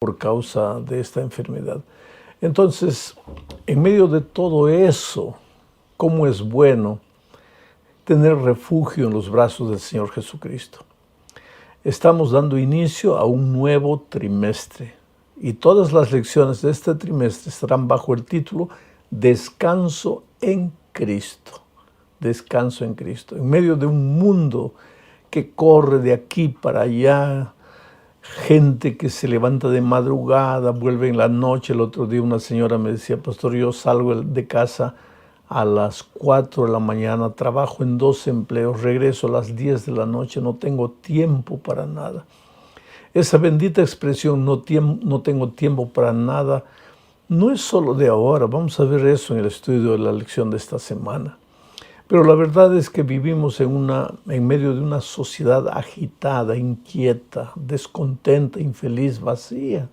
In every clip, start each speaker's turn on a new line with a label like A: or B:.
A: por causa de esta enfermedad. Entonces, en medio de todo eso, cómo es bueno tener refugio en los brazos del Señor Jesucristo. Estamos dando inicio a un nuevo trimestre y todas las lecciones de este trimestre estarán bajo el título Descanso en Cristo. Descanso en Cristo. En medio de un mundo que corre de aquí para allá, gente que se levanta de madrugada, vuelve en la noche. El otro día una señora me decía: pastor, yo salgo de casa a las 4 de la mañana, trabajo en 2 empleos, regreso a las 10 de la noche, no tengo tiempo para nada. Esa bendita expresión, no tengo tiempo para nada, no es solo de ahora. Vamos a ver eso en el estudio de la lección de esta semana. Pero la verdad es que vivimos en medio de una sociedad agitada, inquieta, descontenta, infeliz, vacía.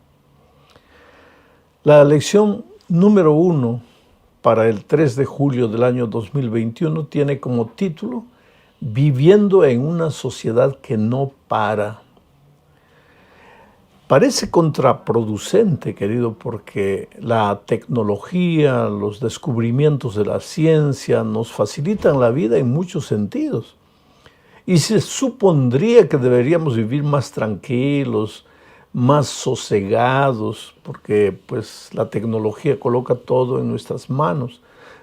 A: La lección número 1 para el 3 de julio del año 2021 tiene como título Viviendo en una sociedad que no para. Parece contraproducente, querido, porque la tecnología, los descubrimientos de la ciencia nos facilitan la vida en muchos sentidos. Y se supondría que deberíamos vivir más tranquilos, más sosegados, porque pues la tecnología coloca todo en nuestras manos.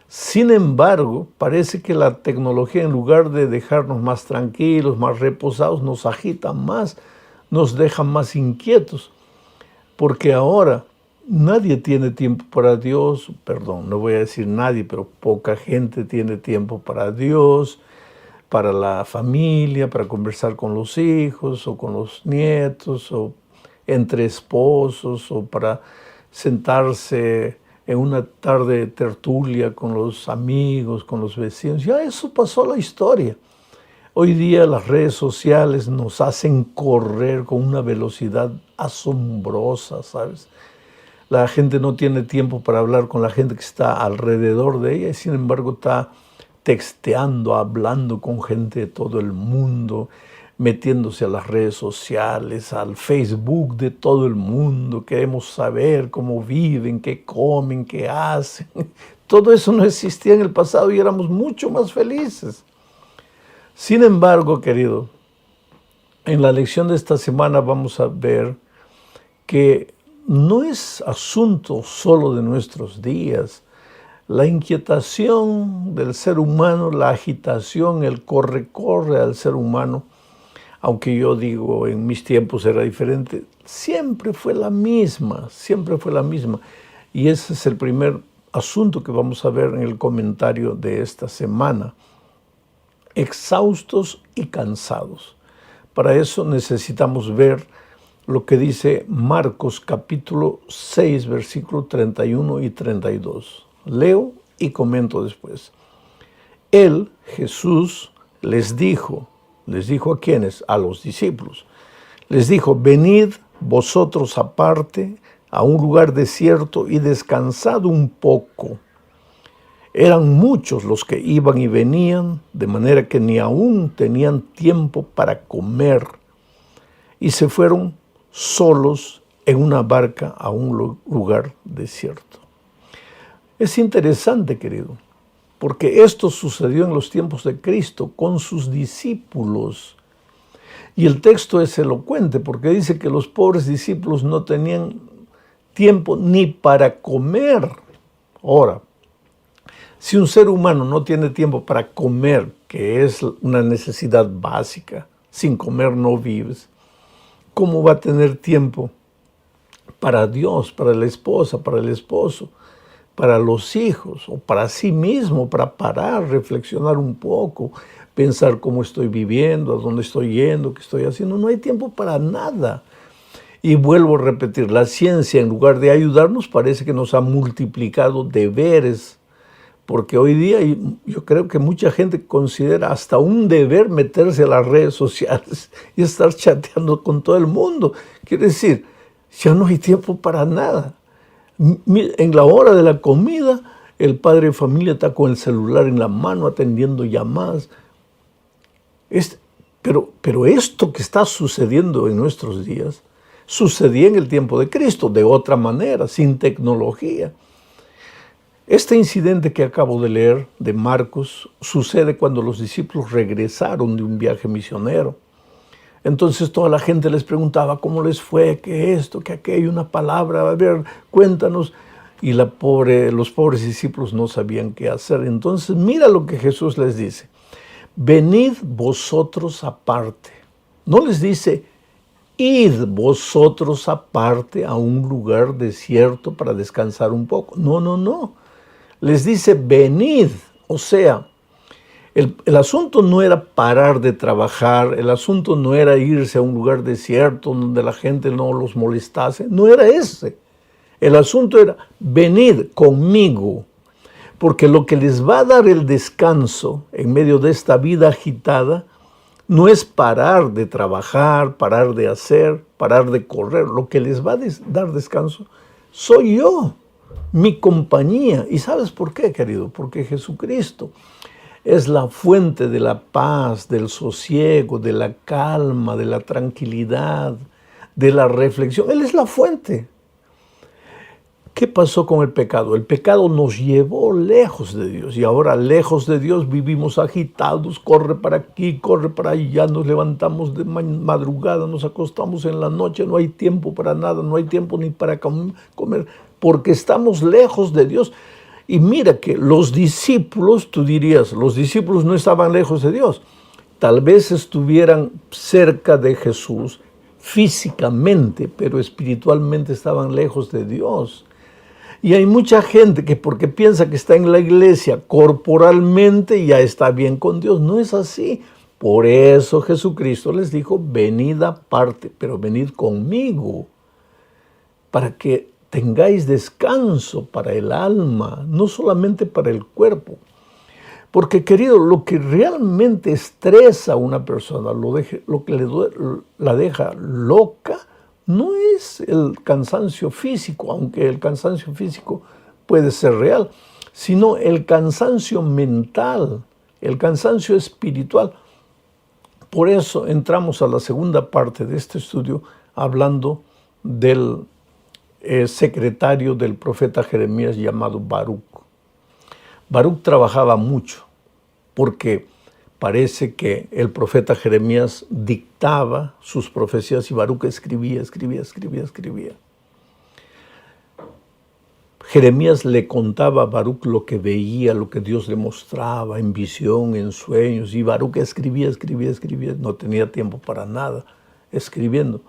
A: Sin embargo, parece que la tecnología, en lugar de dejarnos más tranquilos, más reposados, nos agita más, nos deja más inquietos, porque ahora nadie tiene tiempo para Dios. Perdón, no voy a decir nadie, pero poca gente tiene tiempo para Dios, para la familia, para conversar con los hijos o con los nietos, o entre esposos, o para sentarse en una tarde de tertulia con los amigos, con los vecinos. Ya eso pasó a la historia. Hoy día las redes sociales nos hacen correr con una velocidad asombrosa, ¿sabes? La gente no tiene tiempo para hablar con la gente que está alrededor de ella y sin embargo está texteando, hablando con gente de todo el mundo, metiéndose a las redes sociales, al Facebook de todo el mundo. Queremos saber cómo viven, qué comen, qué hacen. Todo eso no existía en el pasado y éramos mucho más felices. Sin embargo, querido, en la lección de esta semana vamos a ver que no es asunto solo de nuestros días. La inquietación del ser humano, la agitación, el corre-corre al ser humano, aunque yo digo en mis tiempos era diferente, siempre fue la misma, siempre fue la misma. Y ese es el primer asunto que vamos a ver en el comentario de esta semana. Exhaustos y cansados. Para eso necesitamos ver lo que dice Marcos capítulo 6, versículos 31 y 32. Leo y comento después. Él, Jesús, les dijo ¿a quiénes? A los discípulos. Les dijo: venid vosotros aparte a un lugar desierto y descansad un poco. Eran muchos los que iban y venían, de manera que ni aún tenían tiempo para comer. Y se fueron solos en una barca a un lugar desierto. Es interesante, querido, porque esto sucedió en los tiempos de Cristo con sus discípulos. Y el texto es elocuente porque dice que los pobres discípulos no tenían tiempo ni para comer. Ahora, si un ser humano no tiene tiempo para comer, que es una necesidad básica, sin comer no vives, ¿cómo va a tener tiempo para Dios, para la esposa, para el esposo, para los hijos o para sí mismo, para parar, reflexionar un poco, pensar cómo estoy viviendo, a dónde estoy yendo, qué estoy haciendo? No hay tiempo para nada. Y vuelvo a repetir, la ciencia, en lugar de ayudarnos, parece que nos ha multiplicado deberes, porque hoy día yo creo que mucha gente considera hasta un deber meterse a las redes sociales y estar chateando con todo el mundo. Quiere decir, ya no hay tiempo para nada. En la hora de la comida, el padre de familia está con el celular en la mano atendiendo llamadas. Pero esto que está sucediendo en nuestros días sucedía en el tiempo de Cristo, de otra manera, sin tecnología. Este incidente que acabo de leer de Marcos sucede cuando los discípulos regresaron de un viaje misionero. Entonces toda la gente les preguntaba cómo les fue, qué esto, qué aquello, una palabra, a ver, cuéntanos. Y los pobres discípulos no sabían qué hacer. Entonces mira lo que Jesús les dice. Venid vosotros aparte. No les dice, id vosotros aparte a un lugar desierto para descansar un poco. No, no, no. Les dice, venid. O sea, el asunto no era parar de trabajar, el asunto no era irse a un lugar desierto donde la gente no los molestase, no era ese. El asunto era, venid conmigo, porque lo que les va a dar el descanso en medio de esta vida agitada no es parar de trabajar, parar de hacer, parar de correr. Lo que les va a dar descanso soy yo, mi compañía. ¿Y sabes por qué, querido? Porque Jesucristo es la fuente de la paz, del sosiego, de la calma, de la tranquilidad, de la reflexión. Él es la fuente. ¿Qué pasó con el pecado? El pecado nos llevó lejos de Dios y ahora lejos de Dios vivimos agitados, corre para aquí, corre para allá, nos levantamos de madrugada, nos acostamos en la noche, no hay tiempo para nada, no hay tiempo ni para comer, porque estamos lejos de Dios. Y mira que los discípulos, tú dirías, los discípulos no estaban lejos de Dios, tal vez estuvieran cerca de Jesús físicamente, pero espiritualmente estaban lejos de Dios. Y hay mucha gente que porque piensa que está en la iglesia corporalmente ya está bien con Dios. No es así. Por eso Jesucristo les dijo, venid aparte, pero venid conmigo, para que tengáis descanso para el alma, no solamente para el cuerpo. Porque, querido, lo que realmente estresa a una persona, lo que la deja loca, no es el cansancio físico, aunque el cansancio físico puede ser real, sino el cansancio mental, el cansancio espiritual. Por eso entramos a la segunda parte de este estudio hablando del secretario del profeta Jeremías llamado Baruc. Baruc trabajaba mucho porque parece que el profeta Jeremías dictaba sus profecías y Baruc escribía. Jeremías le contaba a Baruc lo que veía, lo que Dios le mostraba en visión, en sueños, y Baruc escribía, no tenía tiempo para nada escribiendo.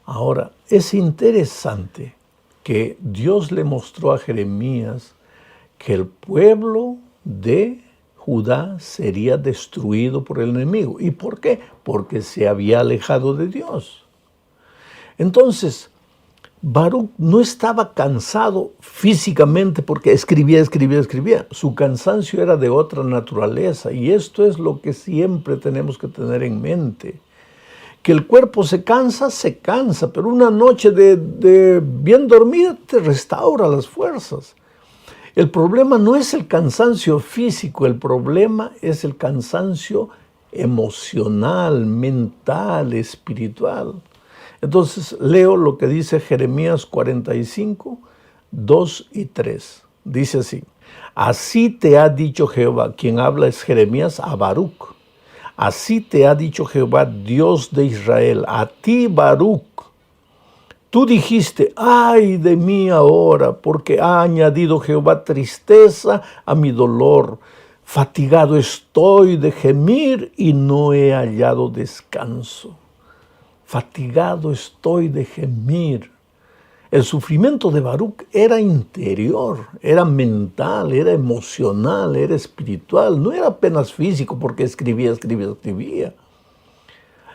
A: Ahora, es interesante que Dios le mostró a Jeremías que el pueblo de Judá sería destruido por el enemigo. ¿Y por qué? Porque se había alejado de Dios. Entonces, Baruc no estaba cansado físicamente porque escribía. Su cansancio era de otra naturaleza y esto es lo que siempre tenemos que tener en mente. Que el cuerpo se cansa, pero una noche de bien dormida te restaura las fuerzas. El problema no es el cansancio físico, el problema es el cansancio emocional, mental, espiritual. Entonces leo lo que dice Jeremías 45, 2 y 3. Dice así, así te ha dicho Jehová, quien habla es Jeremías a Baruc. Así te ha dicho Jehová, Dios de Israel, a ti Baruc. Tú dijiste, ay de mí ahora, porque ha añadido Jehová tristeza a mi dolor. Fatigado estoy de gemir y no he hallado descanso. Fatigado estoy de gemir. El sufrimiento de Baruc era interior, era mental, era emocional, era espiritual. No era apenas físico porque escribía.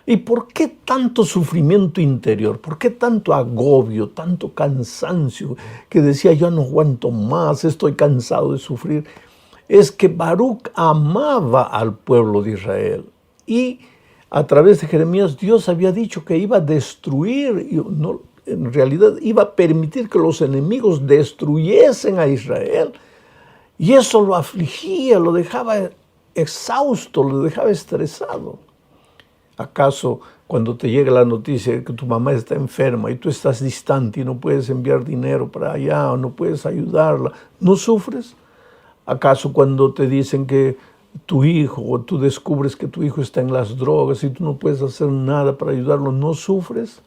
A: ¿Y por qué tanto sufrimiento interior? ¿Por qué tanto agobio, tanto cansancio? Que decía, yo no aguanto más, estoy cansado de sufrir. Es que Baruc amaba al pueblo de Israel. Y a través de Jeremías, Dios había dicho que iba a destruir, en realidad iba a permitir que los enemigos destruyesen a Israel. Y eso lo afligía, lo dejaba exhausto, lo dejaba estresado. ¿Acaso cuando te llega la noticia de que tu mamá está enferma y tú estás distante y no puedes enviar dinero para allá o no puedes ayudarla, ¿no sufres? ¿Acaso cuando te dicen que tu hijo o tú descubres que tu hijo está en las drogas y tú no puedes hacer nada para ayudarlo, no sufres?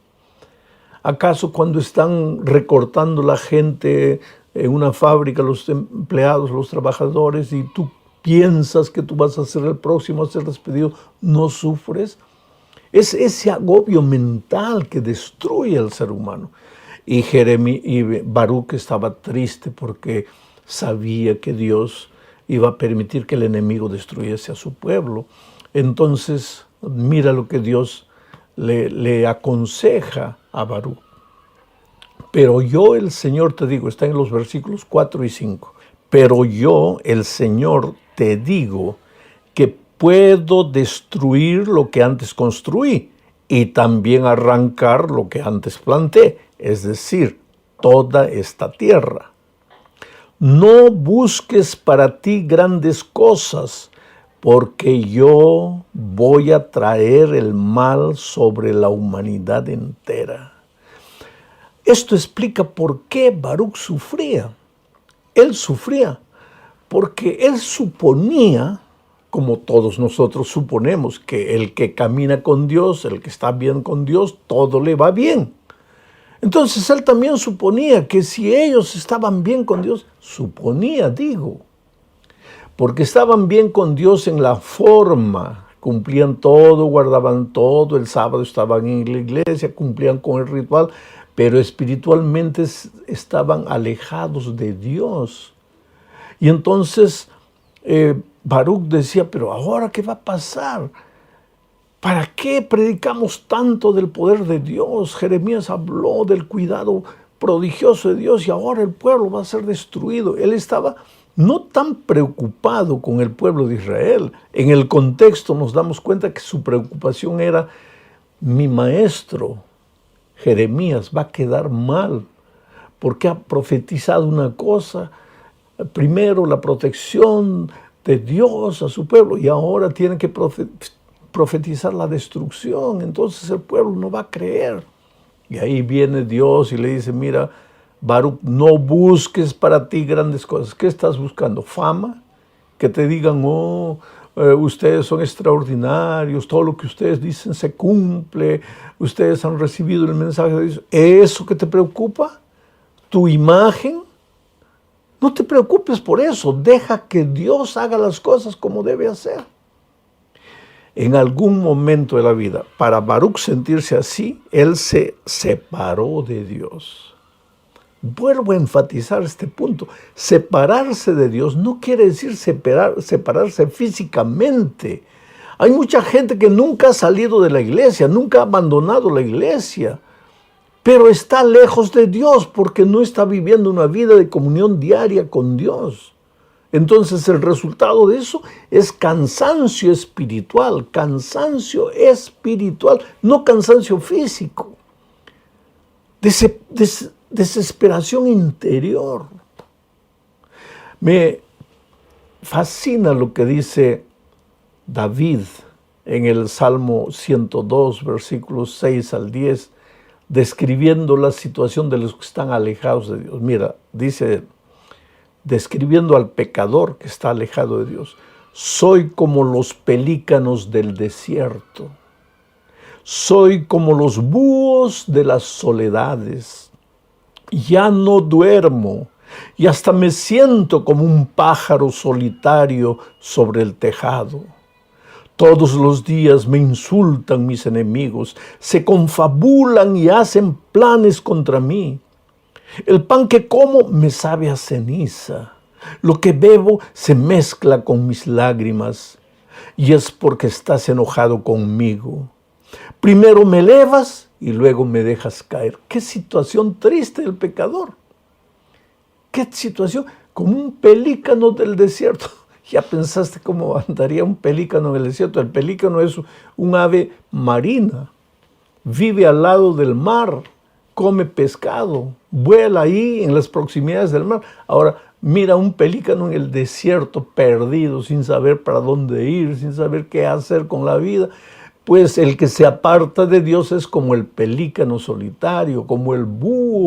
A: ¿Acaso cuando están recortando la gente en una fábrica, los empleados, los trabajadores, y tú piensas que tú vas a ser el próximo a ser despedido, no sufres? Es ese agobio mental que destruye al ser humano. Y Baruc estaba triste porque sabía que Dios iba a permitir que el enemigo destruyese a su pueblo. Entonces, mira lo que Dios le aconseja a Baruc. Pero yo, el Señor, te digo, está en los versículos 4 y 5. Pero yo, el Señor, te digo que puedo destruir lo que antes construí y también arrancar lo que antes planté, es decir, toda esta tierra. No busques para ti grandes cosas, porque yo voy a traer el mal sobre la humanidad entera. Esto explica por qué Baruc sufría. Él sufría porque él suponía, como todos nosotros suponemos, que el que camina con Dios, el que está bien con Dios, todo le va bien. Entonces él también suponía que si ellos estaban bien con Dios, porque estaban bien con Dios en la forma, cumplían todo, guardaban todo, el sábado estaban en la iglesia, cumplían con el ritual, pero espiritualmente estaban alejados de Dios. Y entonces Baruc decía, pero ahora ¿qué va a pasar? ¿Para qué predicamos tanto del poder de Dios? Jeremías habló del cuidado prodigioso de Dios y ahora el pueblo va a ser destruido. Él estaba no tan preocupado con el pueblo de Israel. En el contexto nos damos cuenta que su preocupación era, mi maestro Jeremías va a quedar mal porque ha profetizado una cosa, primero la protección de Dios a su pueblo y ahora tiene que profetizar la destrucción, entonces el pueblo no va a creer. Y ahí viene Dios y le dice, mira, Baruc, no busques para ti grandes cosas. ¿Qué estás buscando? ¿Fama? Que te digan, ustedes son extraordinarios, todo lo que ustedes dicen se cumple, ustedes han recibido el mensaje de Dios. ¿Eso que te preocupa? ¿Tu imagen? No te preocupes por eso, deja que Dios haga las cosas como debe hacer. En algún momento de la vida, para Baruc sentirse así, él se separó de Dios. Vuelvo a enfatizar este punto. Separarse de Dios no quiere decir separarse físicamente. Hay mucha gente que nunca ha salido de la iglesia, nunca ha abandonado la iglesia, pero está lejos de Dios porque no está viviendo una vida de comunión diaria con Dios. Entonces el resultado de eso es cansancio espiritual, no cansancio físico. Desesperación interior. Me fascina lo que dice David en el Salmo 102, versículos 6 al 10, describiendo la situación de los que están alejados de Dios. Mira, dice, describiendo al pecador que está alejado de Dios, soy como los pelícanos del desierto, soy como los búhos de las soledades. Ya no duermo y hasta me siento como un pájaro solitario sobre el tejado. Todos los días me insultan mis enemigos, se confabulan y hacen planes contra mí. El pan que como me sabe a ceniza, lo que bebo se mezcla con mis lágrimas y es porque estás enojado conmigo. Primero me elevas y luego me dejas caer. Qué situación triste del pecador. Qué situación, como un pelícano del desierto. ¿Ya pensaste cómo andaría un pelícano en el desierto? El pelícano es un ave marina, vive al lado del mar, come pescado, vuela ahí en las proximidades del mar. Ahora, mira un pelícano en el desierto perdido, sin saber para dónde ir, sin saber qué hacer con la vida. Pues el que se aparta de Dios es como el pelícano solitario, como el búho.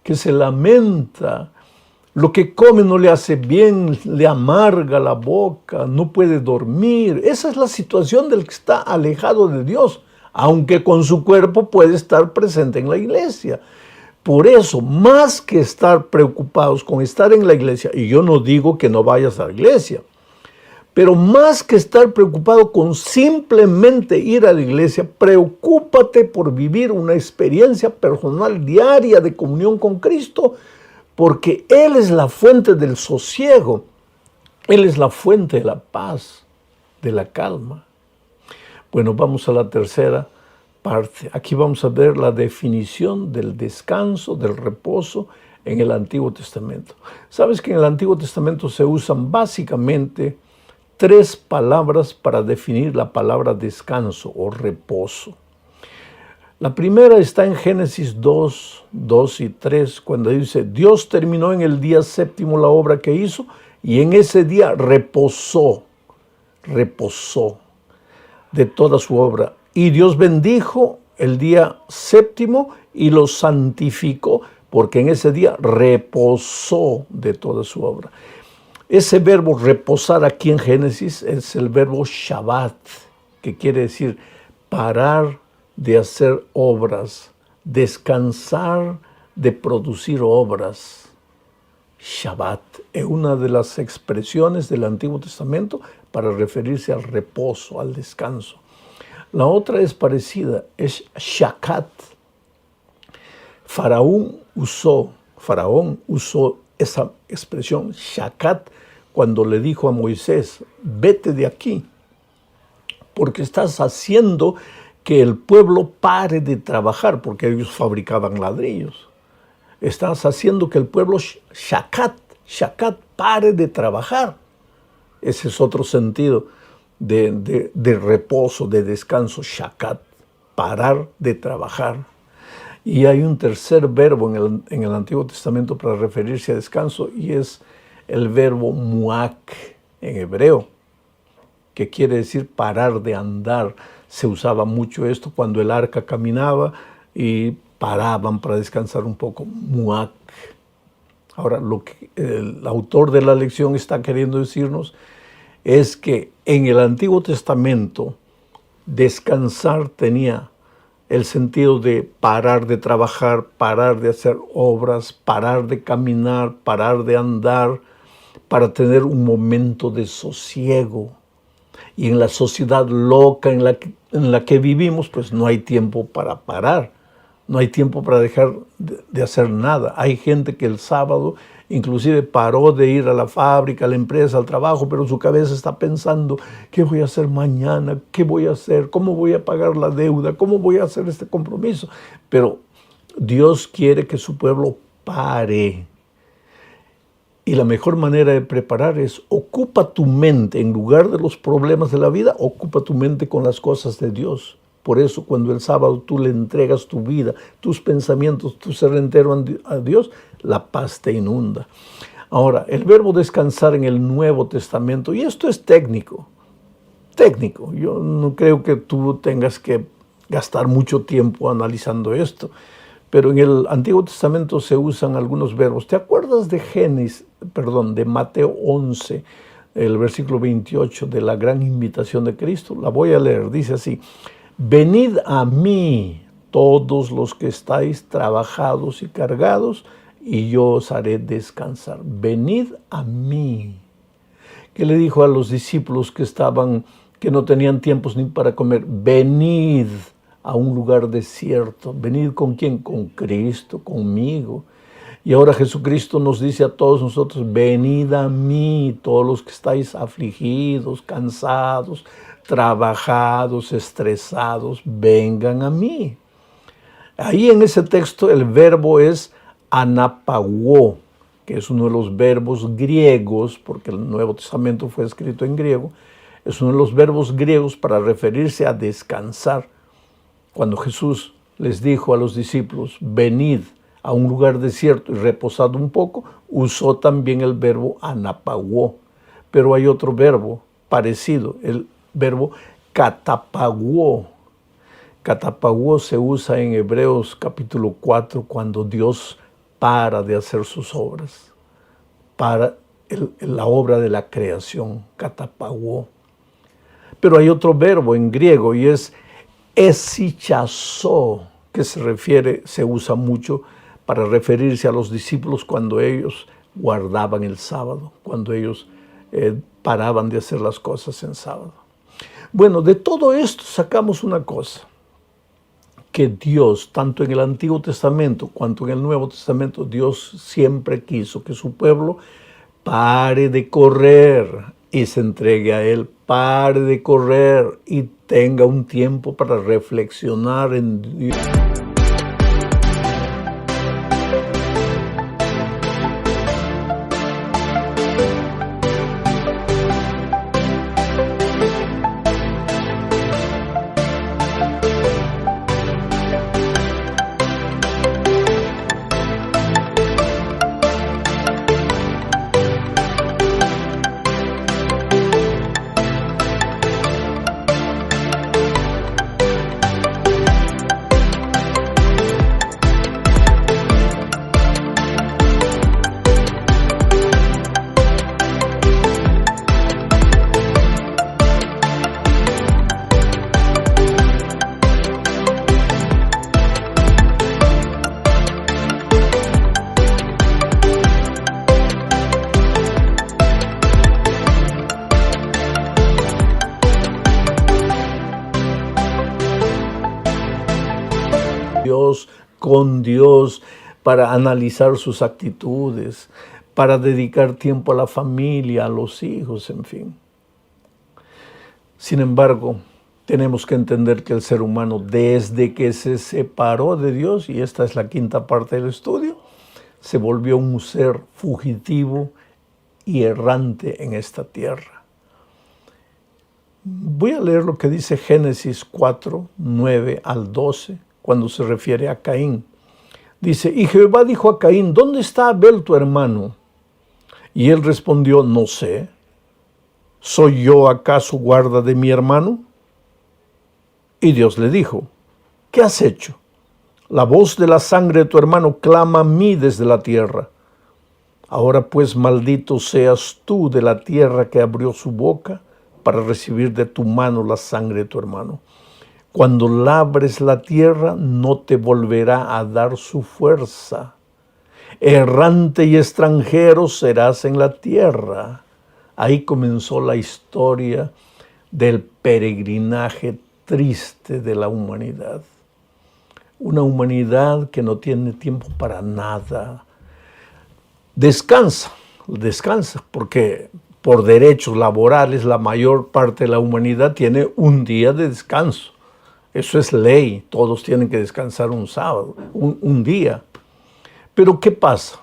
A: Que se lamenta, lo que come no le hace bien, le amarga la boca, no puede dormir. Esa es la situación del que está alejado de Dios, aunque con su cuerpo puede estar presente en la iglesia. Por eso, más que estar preocupados con estar en la iglesia, y yo no digo que no vayas a la iglesia, pero más que estar preocupado con simplemente ir a la iglesia, preocúpate por vivir una experiencia personal diaria de comunión con Cristo, porque Él es la fuente del sosiego, Él es la fuente de la paz, de la calma. Bueno, vamos a la tercera parte. Aquí vamos a ver la definición del descanso, del reposo en el Antiguo Testamento. Sabes que en el Antiguo Testamento se usan básicamente 3 palabras para definir la palabra descanso o reposo. La primera está en Génesis 2, 2 y 3, cuando dice, Dios terminó en el día séptimo la obra que hizo y en ese día reposó de toda su obra. Y Dios bendijo el día séptimo y lo santificó, porque en ese día reposó de toda su obra. Ese verbo reposar aquí en Génesis es el verbo Shabbat, que quiere decir parar de hacer obras, descansar de producir obras. Shabbat es una de las expresiones del Antiguo Testamento para referirse al reposo, al descanso. La otra es parecida, es Shakat. Faraón usó esa expresión, Shakat, cuando le dijo a Moisés, vete de aquí, porque estás haciendo que el pueblo pare de trabajar, porque ellos fabricaban ladrillos. Estás haciendo que el pueblo Shakat pare de trabajar. Ese es otro sentido de reposo, de descanso, Shakat, parar de trabajar. Y hay un tercer verbo en el Antiguo Testamento para referirse a descanso, y es el verbo muak en hebreo, que quiere decir parar de andar. Se usaba mucho esto cuando el arca caminaba y paraban para descansar un poco, muak. Ahora, lo que el autor de la lección está queriendo decirnos es que en el Antiguo Testamento descansar tenía el sentido de parar de trabajar, parar de hacer obras, parar de caminar, parar de andar, para tener un momento de sosiego. Y en la sociedad loca en la que vivimos, pues no hay tiempo para parar, no hay tiempo para dejar de hacer nada. Hay gente que el sábado inclusive paró de ir a la fábrica, a la empresa, al trabajo, pero su cabeza está pensando, ¿qué voy a hacer mañana? ¿Qué voy a hacer? ¿Cómo voy a pagar la deuda? ¿Cómo voy a hacer este compromiso? Pero Dios quiere que su pueblo pare. Y la mejor manera de preparar es ocupa tu mente, en lugar de los problemas de la vida, ocupa tu mente con las cosas de Dios. Por eso cuando el sábado tú le entregas tu vida, tus pensamientos, tu ser entero a Dios, la paz te inunda. Ahora, el verbo descansar en el Nuevo Testamento, y esto es técnico, yo no creo que tú tengas que gastar mucho tiempo analizando esto, pero en el Antiguo Testamento se usan algunos verbos. ¿Te acuerdas de Mateo 11, el versículo 28 de la gran invitación de Cristo. La voy a leer, dice así: venid a mí todos los que estáis trabajados y cargados, y yo os haré descansar. Venid a mí. ¿Qué le dijo a los discípulos que no tenían tiempos ni para comer? Venid a un lugar desierto. ¿Venid con quién? Con Cristo, conmigo. Y ahora Jesucristo nos dice a todos nosotros: venid a mí, todos los que estáis afligidos, cansados, trabajados, estresados, vengan a mí. Ahí en ese texto el verbo es anapagó, que es uno de los verbos griegos, porque el Nuevo Testamento fue escrito en griego, es uno de los verbos griegos para referirse a descansar. Cuando Jesús les dijo a los discípulos: venid a un lugar desierto y reposad un poco, usó también el verbo anapagó. Pero hay otro verbo parecido, el verbo catapagó. Catapagó se usa en Hebreos capítulo 4 cuando Dios para de hacer sus obras, para la obra de la creación, catapagó. Pero hay otro verbo en griego y es esichazó, que se usa mucho para referirse a los discípulos cuando ellos guardaban el sábado, cuando ellos paraban de hacer las cosas en sábado. Bueno, de todo esto sacamos una cosa: que Dios, tanto en el Antiguo Testamento cuanto en el Nuevo Testamento, Dios siempre quiso que su pueblo pare de correr y se entregue a Él, pare de correr y tenga un tiempo para reflexionar en Dios. Con Dios, para analizar sus actitudes, para dedicar tiempo a la familia, a los hijos, en fin. Sin embargo, tenemos que entender que el ser humano, desde que se separó de Dios, y esta es la quinta parte del estudio, se volvió un ser fugitivo y errante en esta tierra. Voy a leer lo que dice Génesis 4, 9 al 12, cuando se refiere a Caín. Dice: y Jehová dijo a Caín: ¿dónde está Abel tu hermano? Y él respondió: no sé. ¿Soy yo acaso guarda de mi hermano? Y Dios le dijo: ¿qué has hecho? La voz de la sangre de tu hermano clama a mí desde la tierra. Ahora pues maldito seas tú de la tierra que abrió su boca para recibir de tu mano la sangre de tu hermano. Cuando labres la tierra, no te volverá a dar su fuerza. Errante y extranjero serás en la tierra. Ahí comenzó la historia del peregrinaje triste de la humanidad. Una humanidad que no tiene tiempo para nada. Descansa, porque por derechos laborales la mayor parte de la humanidad tiene un día de descanso. Eso es ley, todos tienen que descansar un sábado, un día. Pero ¿qué pasa?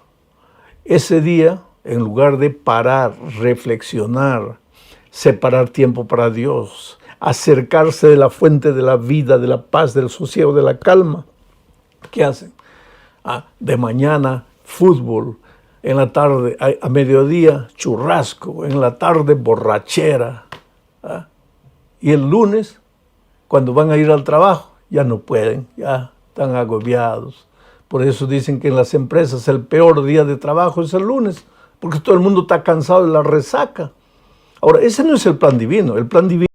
A: Ese día, en lugar de parar, reflexionar, separar tiempo para Dios, acercarse de la fuente de la vida, de la paz, del sosiego, de la calma, ¿qué hacen? De mañana, fútbol, en la tarde, a mediodía, churrasco, en la tarde, borrachera. Y el lunes, cuando van a ir al trabajo, ya no pueden, ya están agobiados. Por eso dicen que en las empresas el peor día de trabajo es el lunes, porque todo el mundo está cansado de la resaca. Ahora, ese no es el plan divino. El plan divino